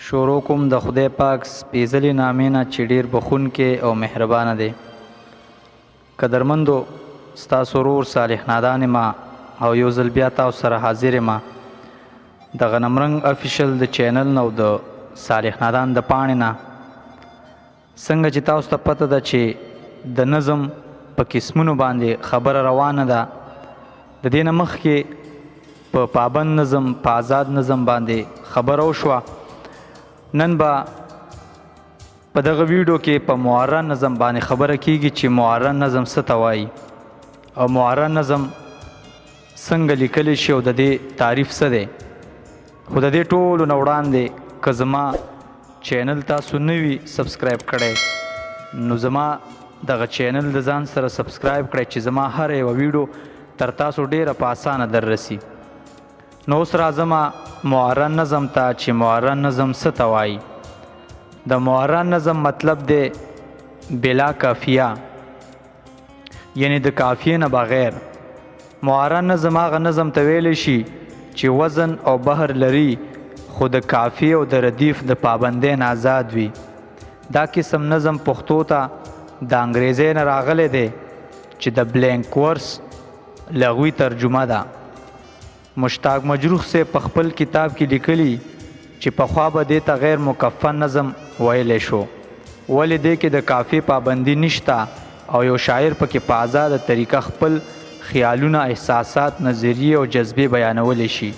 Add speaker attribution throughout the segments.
Speaker 1: شروع کوم د خدای پاک سپېڅلي نامې نه چې ډېر بخښونکی او مهربانه دی. قدرمندو، ستاسو ورور صالح نادان ما او یو ځل بیا تاسو سره حاضر یم د غنمرنګ افیشل د چینل نه او د صالح نادان د پاڼې نه. څنګه چې تاسو ته پته ده چې د نظم په قسمونو باندې خبره روانه ده، د دې نه مخکې په پابند نظم په آزاد نظم باندې خبره وشوه. نن به په دغه ویډیو کې په معرّن نظم باندې خبره کیږي چې معرّن نظم څه ته وایي او معرّن نظم څنګه لیکلی شي او د دې تعریف څه دی. خو د دې ټولو نه وړاندې که زما چینل تاسو نه وي سبسکرایب کړی نو زما دغه چینل د ځان سره سبسکرایب کړئ چې زما هر یوه ویډیو تر تاسو ډیره په اسانه در رسي. نو اوس راځم معرّن نظم ته چې معرّن نظم څه ته وایي. د معرّن نظم مطلب دی بلا کافیه، یعنی د کافیې نه بغیر. معرّن نظم هغه نظم ته ویلی شي چې وزن او بحر لري خو د کافیې او د ردیف د پابندۍ نه آزاد وي. دا قسم نظم پښتو ته د انګریزۍ نه راغلی دی چې د بلینک ورس لغوي ترجمه ده. مشتاق مجروح سے په خپل کتاب کې لیکلي چې پخوا به دې ته غیر مکفن نظم ویلی شو، ولې دې کې د کافی پابندي نشته او یو شاعر پکې په آزاده طریقه خپل خیالونه، احساسات، نظریې او جذبې بیانولی شي.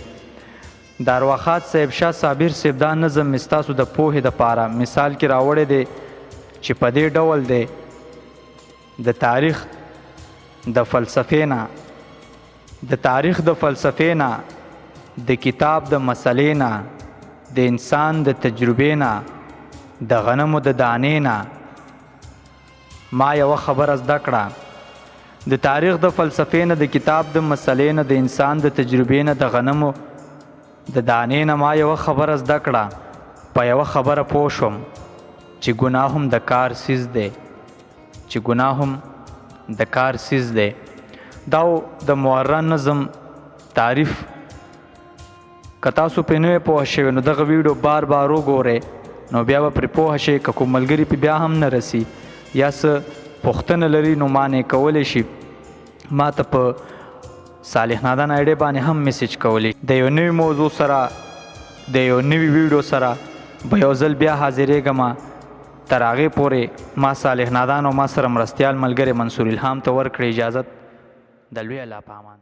Speaker 1: د ارواښاد صاحب شاه صابر صاحب دا نظم مې ستاسو د پوهې دپاره مثال کې راوړی دی چې په دې ډول دی د تاریخ د فلسفې نه د کتاب د مسلې نه، د انسان د تجربې نه، د غنمو د دانې نه ما یوه خبره زده کړه. د تاریخ د فلسفې نه، د کتاب د مسلې نه، د انسان د تجربې نه، د غنمو د دانې نه ما یوه خبره زده کړه. په یوه خبره پوه شوم چې ګناه هم د کار سیز دی. دا د معرّن نظم تعریف. که تاسو پرې نه وی پوه شوي نو دغه ویډیو بار بار وګورئ نو بیا به پرې پوه شئ. که کوم ملګري پې بیا هم نه رسي یا څه پوښتنه لري نو مانې کولی شي ما ته په صالح نادان آیډۍ باندې هم میسیج کولی. د یو نوي موضوع سره، د یو نوي ویډیو سره به یو ځل بیا حاضرېږم. تر هغې پورې ما صالح نادان او ما سره مرستیال ملګری منصور الهام ته ورکړې اجازت. د لوی الله په امان.